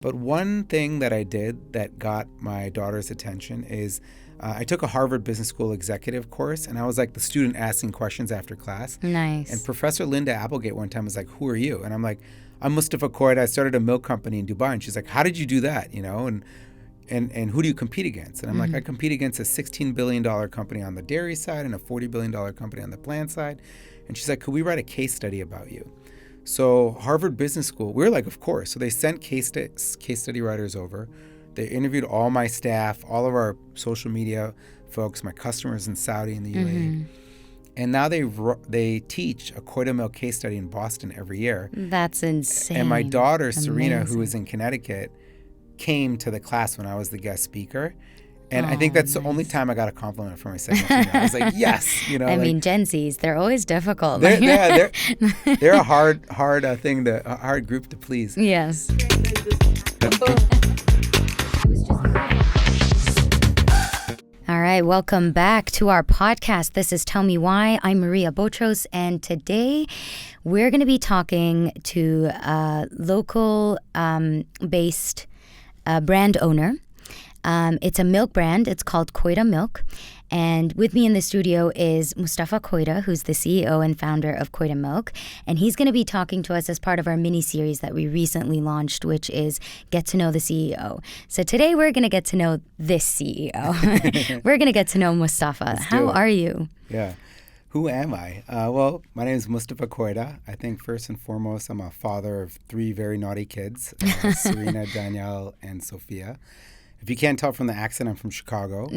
But one thing that I did that got my daughter's attention is I took a Harvard Business School executive course, and I was like the student asking questions after class. Nice. And Professor Linda Applegate one time was like, "Who are you?" And I'm like, "I'm Mustafa Koita. I started a milk company in Dubai." And she's like, "How did you do that? And who do you compete against?" And I'm like, "I compete against a $16 billion company on the dairy side and a $40 billion company on the plant side." And she's like, "Could we write a case study about you?" So Harvard Business School, we were like, of course. So they sent case study writers over. They interviewed all my staff, all of our social media folks, my customers in Saudi and the UAE. And now they teach a Koita Milk case study in Boston every year. That's insane. And my daughter, Serena, who is in Connecticut, came to the class when I was the guest speaker. And I think that's the only time I got a compliment from my second female. I was like, yes. I mean, Gen Zs, they're always difficult. They're a hard group to please. Yes. All right, welcome back to our podcast. This is Tell Me Why. I'm Maria Botros, and today we're going to be talking to a local based brand owner. It's a milk brand. It's called Koita Milk. And with me in the studio is Mustafa Koita, who's the CEO and founder of Koita Milk. And he's going to be talking to us as part of our mini-series that we recently launched, which is Get to Know the CEO. So today we're going to get to know this CEO. We're going to get to know Mustafa. How are you? Yeah. Who am I? Well, my name is Mustafa Koita. I think first and foremost, I'm a father of 3 very naughty kids, Serena, Danielle, and Sophia. If you can't tell from the accent, I'm from Chicago.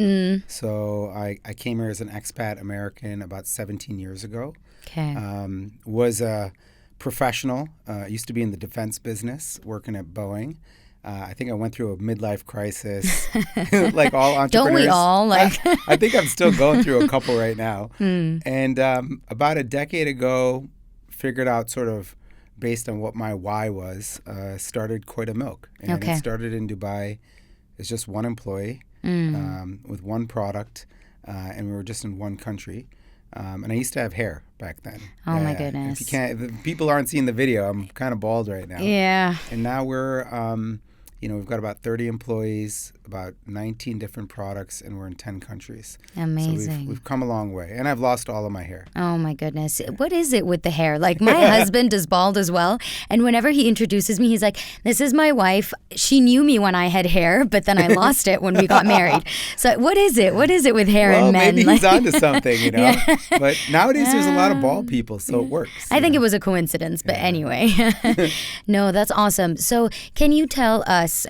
So I came here as an expat American about 17 years ago. Okay. Was a professional. Used to be in the defense business, working at Boeing. I think I went through a midlife crisis, like all entrepreneurs. Don't we all? I think I'm still going through a couple right now. And about a decade ago, figured out sort of based on what my why was, started Koita Milk. And it started in Dubai. It's just one employee with one product, and we were just in one country. And I used to have hair back then. Oh, my goodness. If people aren't seeing the video, I'm kind of bald right now. Yeah. And now we're, we've got about 30 employees, about 19 different products, and we're in 10 countries. Amazing. So we've come a long way. And I've lost all of my hair. Oh, my goodness. What is it with the hair? Like, my husband is bald as well. And whenever he introduces me, he's like, "This is my wife. She knew me when I had hair, but then I lost it when we got married." So what is it? What is it with hair and men? Maybe he's onto something, Yeah. But nowadays there's a lot of bald people, so it works. I think it was a coincidence, but anyway. No, that's awesome. So can you tell us,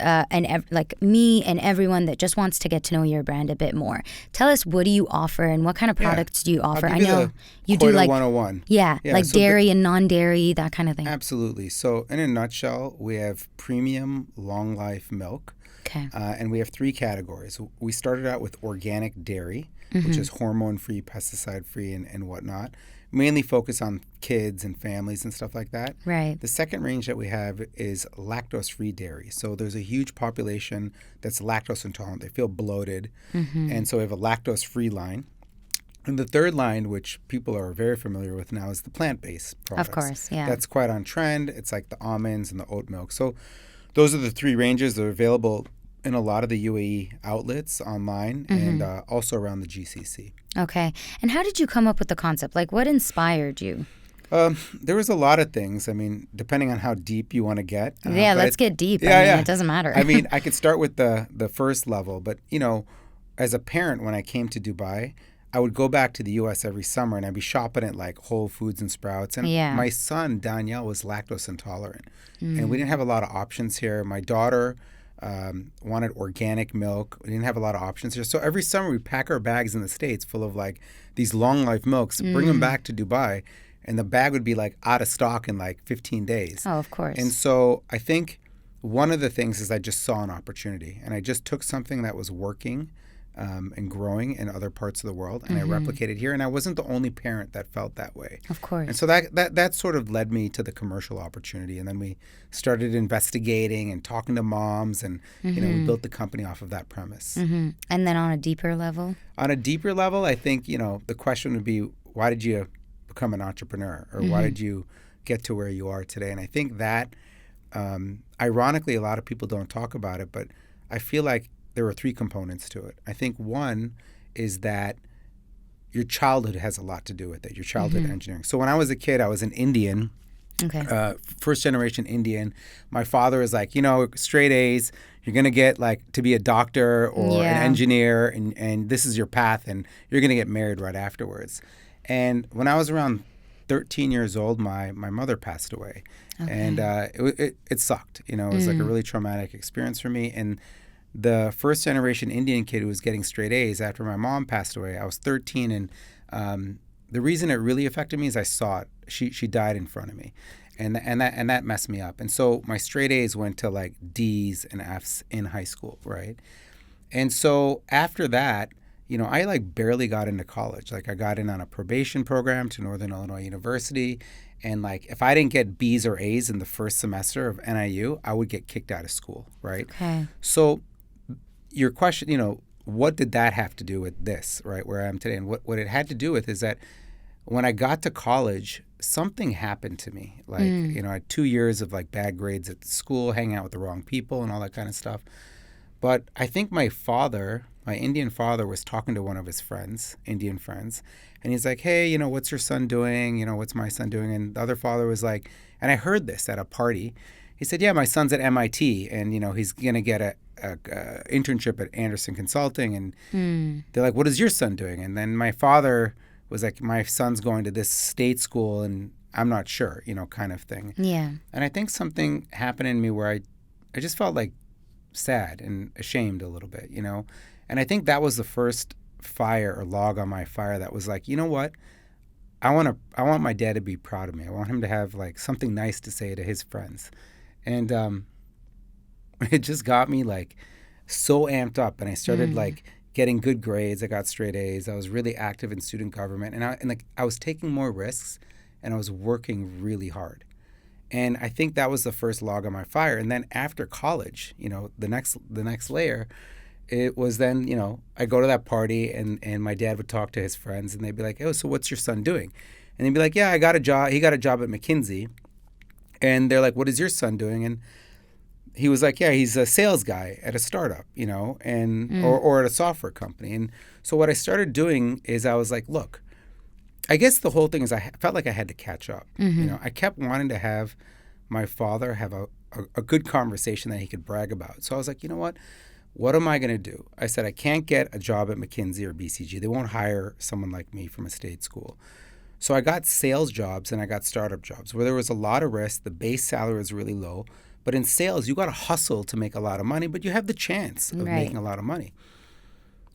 me and everyone that just wants to get to know your brand a bit more, tell us, what do you offer and what kind of products do you offer? I know you do like 101. Yeah, like so dairy and non-dairy, that kind of thing. Absolutely. So in a nutshell, we have premium long life milk. Okay. And we have 3 categories. We started out with organic dairy, which is hormone-free, pesticide-free, and whatnot. Mainly focus on kids and families and stuff like that. Right. The second range that we have is lactose-free dairy. So there's a huge population that's lactose intolerant. They feel bloated. And so we have a lactose-free line. And the third line, which people are very familiar with now, is the plant-based products. Of course, yeah. That's quite on trend. It's like the almonds and the oat milk. So those are the 3 ranges that are available in a lot of the UAE outlets online and also around the GCC. Okay. And how did you come up with the concept? Like, what inspired you? There was a lot of things. I mean, depending on how deep you want to get. Let's get deep. I mean, it doesn't matter. I mean, I could start with the first level. But, as a parent, when I came to Dubai, I would go back to the U.S. every summer, and I'd be shopping at, like, Whole Foods and Sprouts. And my son, Danielle, was lactose intolerant. And we didn't have a lot of options here. My daughter wanted organic milk. We didn't have a lot of options here. So every summer we'd pack our bags in the States full of like these long life milks, bring them back to Dubai, and the bag would be like out of stock in like 15 days. Oh, of course. And so I think one of the things is I just saw an opportunity, and I just took something that was working and growing in other parts of the world, and I replicated here. And I wasn't the only parent that felt that way. Of course. And so that sort of led me to the commercial opportunity. And then we started investigating and talking to moms, and we built the company off of that premise. And then on a deeper level? On a deeper level, I think, the question would be, why did you become an entrepreneur? Or why did you get to where you are today? And I think that ironically, a lot of people don't talk about it, but I feel like there were three components to it. I think one is that your childhood has a lot to do with it, your childhood engineering. So when I was a kid, I was an Indian, first generation Indian. My father was like, straight A's, you're going to get to be a doctor or an engineer, and this is your path, and you're going to get married right afterwards. And when I was around 13 years old, my mother passed away. And it sucked. It was like a really traumatic experience for me. And the first generation Indian kid who was getting straight A's after my mom passed away, I was 13. And the reason it really affected me is I saw it. She died in front of me. And that messed me up. And so my straight A's went to D's and F's in high school, right? And so after that, I barely got into college. I got in on a probation program to Northern Illinois University. And if I didn't get B's or A's in the first semester of NIU, I would get kicked out of school, right? Okay. So your question, what did that have to do with this, right, where I am today? And what it had to do with is that when I got to college, something happened to me. I had 2 years of bad grades at school, hanging out with the wrong people and all that kind of stuff. But I think my Indian father was talking to one of his friends, Indian friends, and he's like, hey, what's your son doing? What's my son doing? And the other father was like, and I heard this at a party. He said, yeah, my son's at MIT, and, he's going to get a internship at Anderson Consulting. And they're like, what is your son doing? And then my father was like, my son's going to this state school, and I'm not sure, kind of thing. Yeah. And I think something happened in me where I just felt sad and ashamed a little bit, And I think that was the first fire or log on my fire that was like, you know what? I want my dad to be proud of me. I want him to have something nice to say to his friends. And it just got me so amped up, and I started getting good grades. I got straight A's. I was really active in student government, and I was taking more risks, and I was working really hard. And I think that was the first log on my fire. And then after college, the next layer, it was then, I go to that party, and my dad would talk to his friends, and they'd be like, oh, so what's your son doing? And they'd be like, yeah, I got a job. He got a job at McKinsey. And they're like, what is your son doing? And he was like, yeah, he's a sales guy at a startup, and or at a software company. And so what I started doing is I was like, look, I guess the whole thing is I felt like I had to catch up. I kept wanting to have my father have a good conversation that he could brag about. So I was like, you know what am I going to do? I said, I can't get a job at McKinsey or BCG. They won't hire someone like me from a state school. So I got sales jobs and I got startup jobs where there was a lot of risk. The base salary was really low. But in sales, you got to hustle to make a lot of money, but you have the chance of making a lot of money.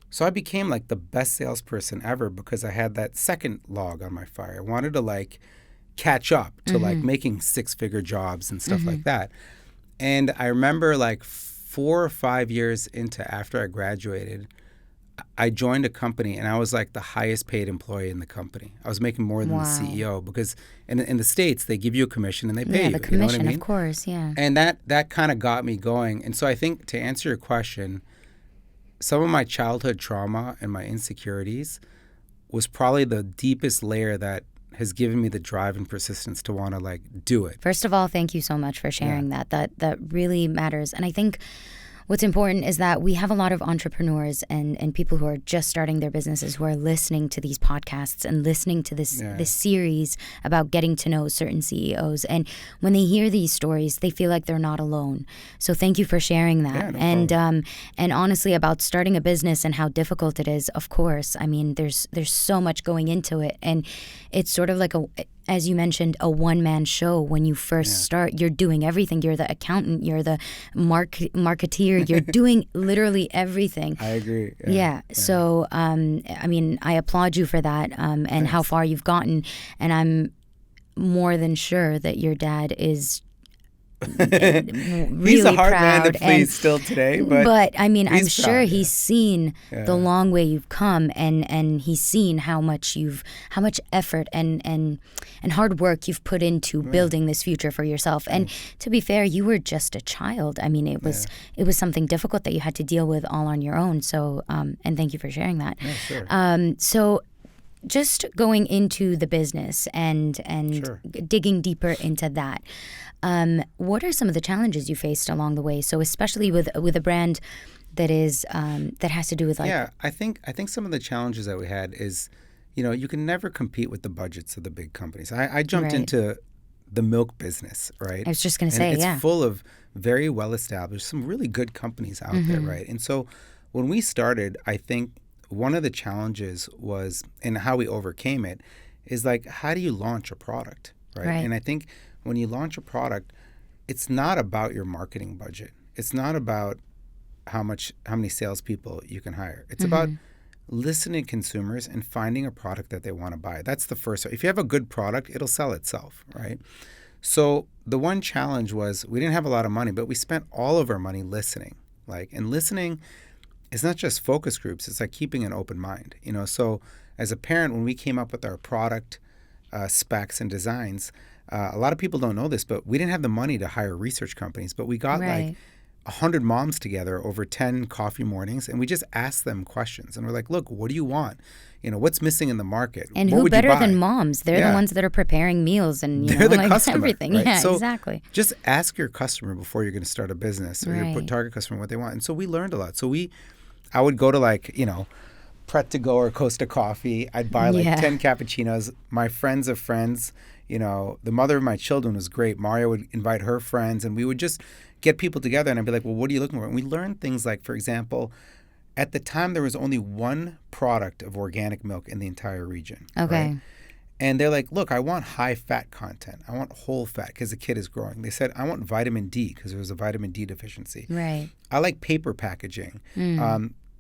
So I became the best salesperson ever because I had that second log on my fire. I wanted to catch up to making six-figure jobs and stuff like that. And I remember 4 or 5 years after I graduated, I joined a company, and I was the highest paid employee in the company. I was making more than the CEO because in the States, they give you a commission and they pay you. Yeah, the commission, you know what I mean? Of course, yeah. And that kind of got me going. And so I think to answer your question, some of my childhood trauma and my insecurities was probably the deepest layer that has given me the drive and persistence to want to do it. First of all, thank you so much for sharing that. That really matters. And I think what's important is that we have a lot of entrepreneurs and people who are just starting their businesses who are listening to these podcasts and listening to this series about getting to know certain CEOs. And when they hear these stories, they feel like they're not alone. So thank you for sharing that. Yeah, no problem. And honestly, about starting a business and how difficult it is, of course. I mean, there's so much going into it. And it's sort of as you mentioned, a one-man show. When you first start, you're doing everything. You're the accountant. You're the marketeer. You're doing literally everything. I agree. Yeah. So, I mean, I applaud you for that and Thanks. how far you've gotten. And I'm more than sure that your dad is really he's a hard proud man to please still today, but I mean, I'm sure proud, he's seen the long way you've come, and he's seen how much effort and hard work you've put into building this future for yourself. And to be fair, you were just a child. I mean, it was something difficult that you had to deal with all on your own. So, and thank you for sharing that. Yeah, sure. So just going into the business and Sure. digging deeper into that, what are some of the challenges you faced along the way? So especially with a brand that is that has to do with like Yeah, I think some of the challenges that we had is, you can never compete with the budgets of the big companies. I jumped Right. into the milk business, right? I was just gonna And say, it's yeah. full of very well established, some really good companies out there, right? And so when we started, I think one of the challenges was, and how we overcame it, is like, how do you launch a product, right? Right. And I think when you launch a product, it's not about your marketing budget. It's not about how many salespeople you can hire. It's about listening to consumers and finding a product that they want to buy. That's the first. If you have a good product, it'll sell itself, right? So the one challenge was we didn't have a lot of money, but we spent all of our money listening. And listening is not just focus groups. It's like keeping an open mind. So as a parent, when we came up with our product specs and designs, a lot of people don't know this, but we didn't have the money to hire research companies. But we got Right. 100 moms together over 10 coffee mornings, and we just asked them questions. And we're like, look, what do you want? What's missing in the market? And What who would you better buy? than moms? They're Yeah. the ones that are preparing meals and They're the like customer, everything. right? Yeah, So exactly. just ask your customer before you're going to start a business or your Right. target customer what they want. And so we learned a lot. So I would go to Pret to Go or Costa Coffee. I'd buy Yeah. 10 cappuccinos. My friends of friends, the mother of my children was great. Maria would invite her friends, and we would just get people together. And I'd be like, well, what are you looking for? And we learned things like, for example, at the time there was only one product of organic milk in the entire region. Okay. Right? And they're like, look, I want high fat content. I want whole fat because the kid is growing. They said, I want vitamin D because there was a vitamin D deficiency. Right. I like paper packaging.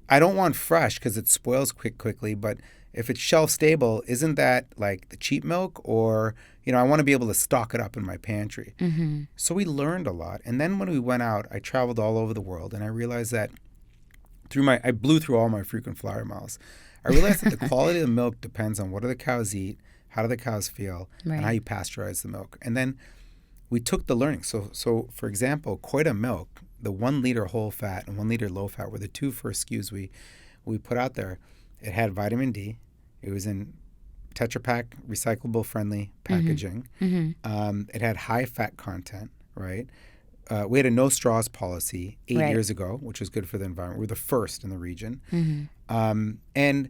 I don't want fresh because it spoils quickly. But if it's shelf stable, isn't that like the cheap milk? Or, I want to be able to stock it up in my pantry. So we learned a lot. And then when we went out, I traveled all over the world. And I realized that I blew through all my frequent flyer miles. I realized that the quality of the milk depends on what do the cows eat, how do the cows feel, Right. and how you pasteurize the milk. And then we took the learning. So for example, Koita Milk, the 1 liter whole fat and 1 liter low fat were the two first SKUs we put out there. It had vitamin D. It was in Tetra Pak recyclable friendly packaging. It had high fat content, right? We had a no straws policy 8 Right. years ago, which was good for the environment. We're the first in the region. And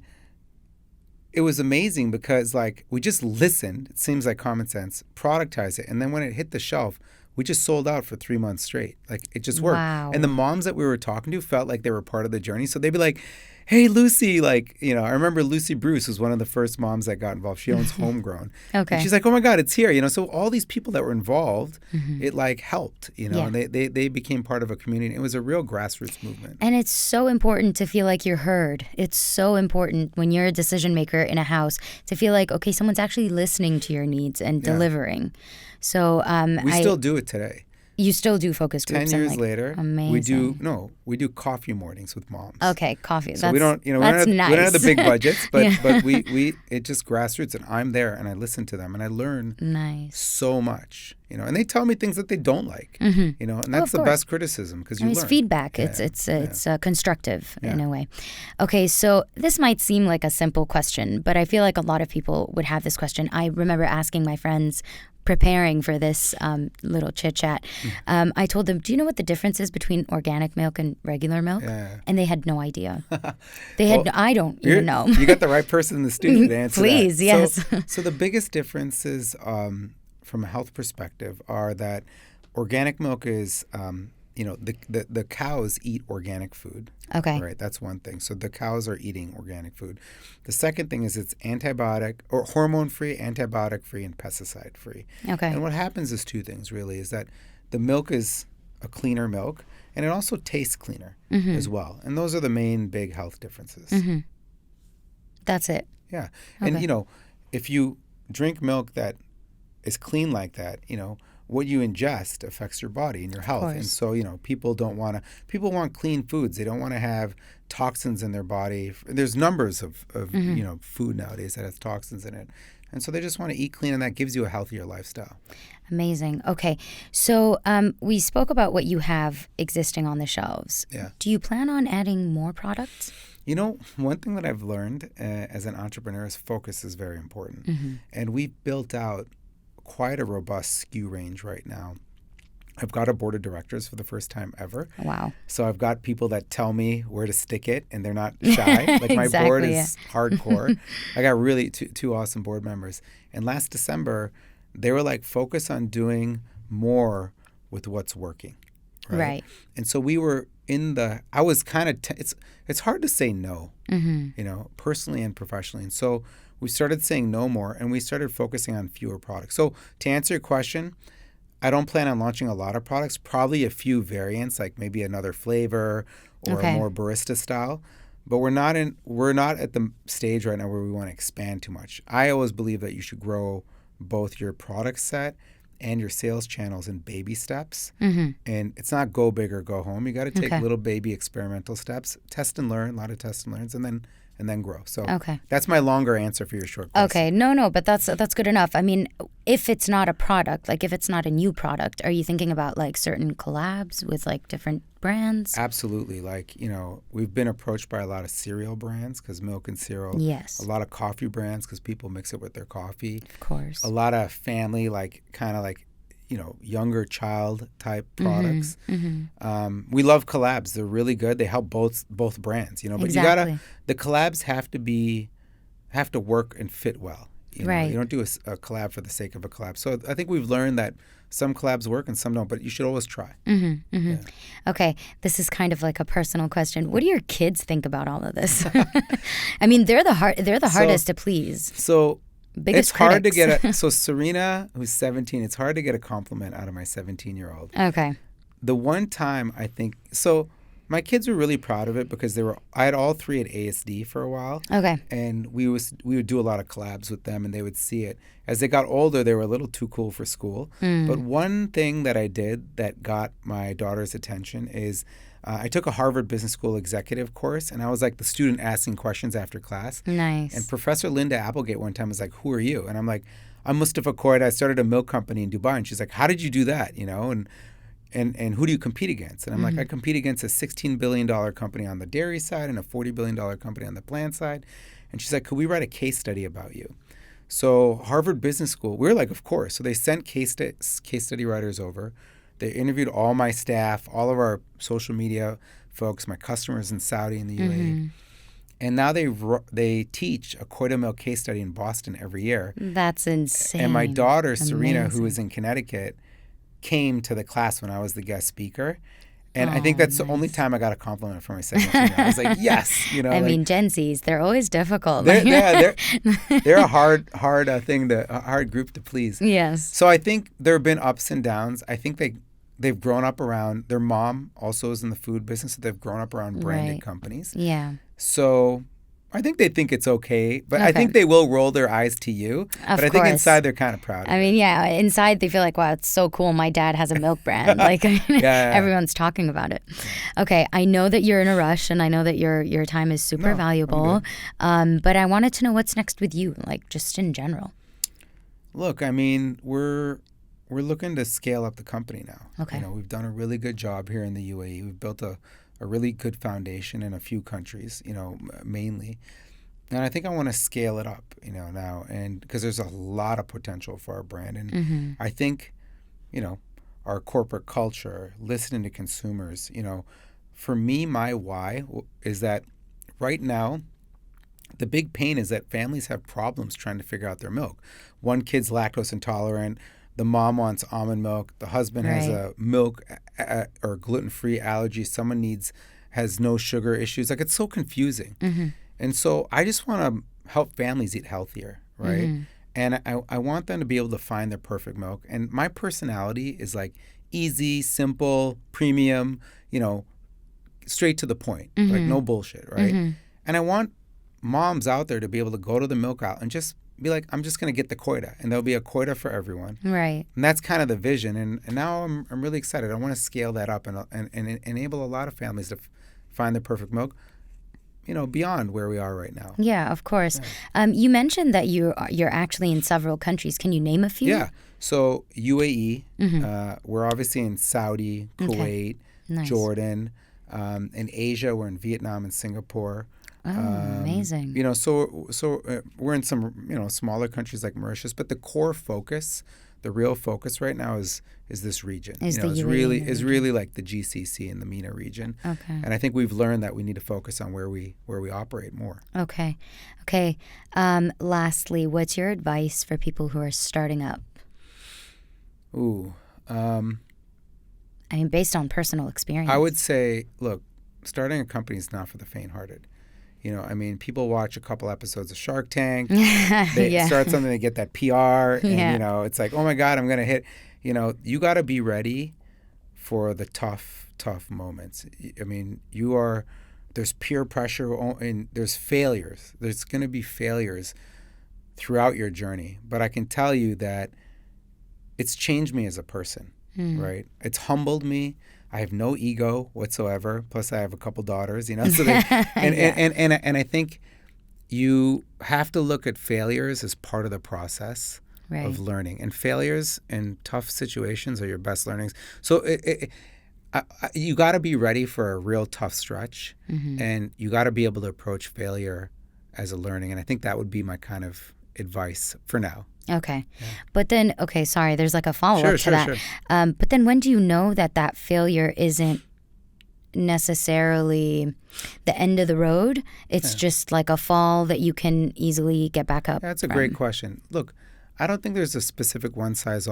it was amazing because we just listened. It seems like common sense, productized it. And then when it hit the shelf, we just sold out for 3 months straight. It just worked. Wow. And the moms that we were talking to felt like they were part of the journey. So they'd be like, hey, Lucy, I remember Lucy Bruce was one of the first moms that got involved. She owns Homegrown. Okay. And she's like, oh my God, it's here. So all these people that were involved, it helped, Yeah. and they became part of a community. It was a real grassroots movement. And it's so important to feel like you're heard. It's so important when you're a decision maker in a house to feel like, okay, someone's actually listening to your needs and delivering. So We still do it today. you still do focus 10 groups. years and later, amazing. we do coffee mornings with moms. Okay, coffee. So we don't, that's nice. we don't have the big budgets, but Yeah. but it just grassroots, and I'm there and I listen to them and I learn Nice. so much, and they tell me things that they don't like, and that's the course. best criticism because you It's learn. feedback. Yeah, It's constructive in Yeah. a way. Okay, so this might seem like a simple question, but I feel like a lot of people would have this question. I remember asking my friends preparing for this little chit chat. I told them, "Do you know what the difference is between organic milk and regular milk?" Yeah. And they had no idea. They had. Well, I don't even know. You got the right person in the studio to answer Please, that. yes. So the biggest differences from a health perspective are that organic milk is, the cows eat organic food. Okay. Right, that's one thing. So the cows are eating organic food. The second thing is it's antibiotic or hormone-free, antibiotic-free, and pesticide-free. Okay. And what happens is two things really, is that the milk is a cleaner milk and it also tastes cleaner as well. And those are the main big health differences. That's it. Yeah. Okay. And, if you drink milk that is clean like that, what you ingest affects your body and your health. And course. so, people want clean foods. They don't want to have toxins in their body. There's numbers of food nowadays that has toxins in it. And so they just want to eat clean, and that gives you a healthier lifestyle. Amazing. Okay. So we spoke about what you have existing on the shelves. Yeah. Do you plan on adding more products? One thing that I've learned as an entrepreneur is focus is very important. And we've built out quite a robust SKU range right now. I've got a board of directors for the first time ever. Wow. So I've got people that tell me where to stick it, and they're not shy. Like my board is hardcore. I got really two awesome board members. And last December, they were like, focus on doing more with what's working. Right. And so we were I was kind of, it's hard to say no, personally and professionally. And so we started saying no more, and we started focusing on fewer products. So to answer your question, I don't plan on launching a lot of products, probably a few variants, like maybe another flavor or a more barista style. But we're not at the stage right now where we want to expand too much. I always believe that you should grow both your product set and your sales channels in baby steps. And it's not go big or go home. You got to take little baby experimental steps, test and learn, a lot of test and learns, and then grow. So that's my longer answer for your short question. Okay, no, but that's good enough. I mean, if it's not a product, like if it's not a new product, are you thinking about like certain collabs with like different brands? Absolutely. Like, we've been approached by a lot of cereal brands because milk and cereal. Yes. A lot of coffee brands because people mix it with their coffee. Of course. A lot of family, like kind of like, younger child type products. We love collabs. They're really good. They help both brands, but the collabs have to work and fit well. You don't do a collab for the sake of a collab. So I think we've learned that some collabs work and some don't, but you should always try. Yeah. Okay, this is kind of like a personal question. What do your kids think about all of this? I mean, they're the hardest to please. So biggest it's hard to critics. get so Serena, who's 17, it's hard to get a compliment out of my 17-year-old. Okay. The one time my kids were really proud of it because I had all three at ASD for a while. Okay. And we would do a lot of collabs with them, and they would see it. As they got older, they were a little too cool for school. But one thing that I did that got my daughter's attention is I took a Harvard Business School executive course, and I was like the student asking questions after class. Nice. And Professor Linda Applegate one time was like, "Who are you?" And I'm like, "I'm Mustafa Koita. I started a milk company in Dubai." And she's like, "How did you do that?" And who do you compete against? And I'm like, I compete against a $16 billion company on the dairy side and a $40 billion company on the plant side. And she's like, could we write a case study about you? So Harvard Business School, we were like, of course. So they sent case study writers over. They interviewed all my staff, all of our social media folks, my customers in Saudi and the UAE. And now they teach a Koita Milk case study in Boston every year. That's insane. And my daughter, Serena, who is in Connecticut, came to the class when I was the guest speaker. And I think that's the only time I got a compliment from my 17-year-old. I was like, yes. I mean, Gen Zs, they're always difficult. They're a hard group to please. Yes. So I think there have been ups and downs. I think they've grown up around, their mom also is in the food business, so they've grown up around branded companies. Yeah. So I think they think it's okay, but I think they will roll their eyes to you. But I think inside they're kind of proud. I mean, yeah, inside they feel like, wow, it's so cool. My dad has a milk brand. Like everyone's talking about it. Okay, I know that you're in a rush, and I know that your time is super valuable. But I wanted to know what's next with you, like just in general. Look, I mean, we're looking to scale up the company now. Okay. We've done a really good job here in the UAE. We've built a really good foundation in a few countries, mainly. And I think I want to scale it up, now, and because there's a lot of potential for our brand. And I think, our corporate culture, listening to consumers, for me, my why is that right now, the big pain is that families have problems trying to figure out their milk. One kid's lactose intolerant. The mom wants almond milk. The husband has a milk or gluten-free allergy. Someone has no sugar issues. Like, it's so confusing. And so I just want to help families eat healthier, right? And I want them to be able to find their perfect milk. And my personality is like easy, simple, premium, straight to the point, like no bullshit, right? And I want moms out there to be able to go to the milk aisle and just be like, I'm just going to get the Koita, and there'll be a Koita for everyone. Right. And that's kind of the vision. And now I'm really excited. I want to scale that up and enable a lot of families to find the perfect milk, beyond where we are right now. Yeah, of course. Yeah. You mentioned that you're actually in several countries. Can you name a few? Yeah. So UAE, we're obviously in Saudi, Kuwait, Nice. Jordan. In Asia, we're in Vietnam and Singapore. amazing. You know, so we're in some, you know, smaller countries like Mauritius, but the core focus, the real focus right now is this region. Is you know, the is UAE really like the GCC and the MENA region. Okay. And I think we've learned that we need to focus on where we operate more. Okay. Lastly, what's your advice for people who are starting up? Ooh. I mean, based on personal experience. I would say, look, starting a company is not for the faint-hearted. You know, I mean, people watch a couple episodes of Shark Tank. They start something, they get that PR, and, you know, it's like, oh, my God, I'm going to hit. You know, you got to be ready for the tough moments. I mean, there's peer pressure and there's failures. There's going to be failures throughout your journey. But I can tell you that it's changed me as a person, right? It's humbled me. I have no ego whatsoever. Plus, I have a couple daughters, you know. So and I think you have to look at failures as part of the process of learning. And failures and tough situations are your best learnings. So you got to be ready for a real tough stretch, and you got to be able to approach failure as a learning. And I think that would be my kind of advice for now. Okay. Yeah. But then, sorry, there's like a follow-up to that. Sure. But then when do you know that failure isn't necessarily the end of the road? It's just like a fall that you can easily get back up. That's a great question. Look, I don't think there's a specific one size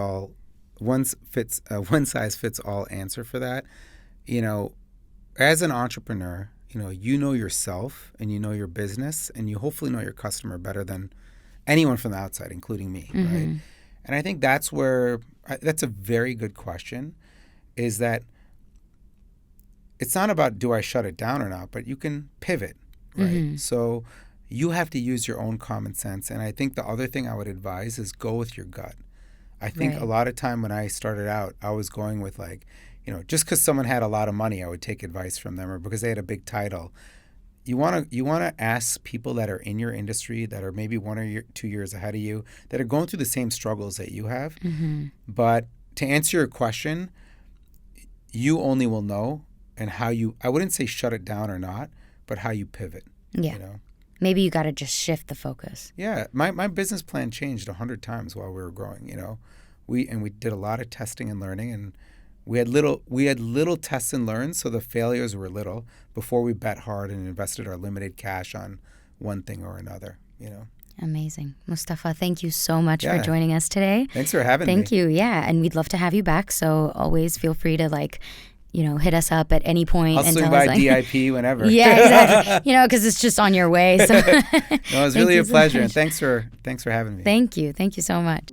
fits all answer for that. You know, as an entrepreneur, you know yourself and you know your business and you hopefully know your customer better than anyone from the outside, including me, right? And I think that's a very good question, is that it's not about do I shut it down or not, but you can pivot, right? So you have to use your own common sense. And I think the other thing I would advise is go with your gut. I think a lot of time when I started out, I was going with just because someone had a lot of money, I would take advice from them, or because they had a big title. You want to ask people that are in your industry, that are maybe 1 or 2 years ahead of you, that are going through the same struggles that you have. But to answer your question, you only will know and how I wouldn't say shut it down or not, but how you pivot. Yeah. You know? Maybe you got to just shift the focus. Yeah. My business plan changed 100 times while we were growing, We did a lot of testing and learning, and we had little tests and learns, so the failures were little before we bet hard and invested our limited cash on one thing or another, Amazing. Mustafa, thank you so much for joining us today. Thanks for having me. Thank you. Yeah. And we'd love to have you back. So always feel free to hit us up at any point. I'll swing by DIP whenever. Yeah, exactly. Because it's just on your way. So No, it was really a pleasure. And thanks for having me. Thank you. Thank you so much.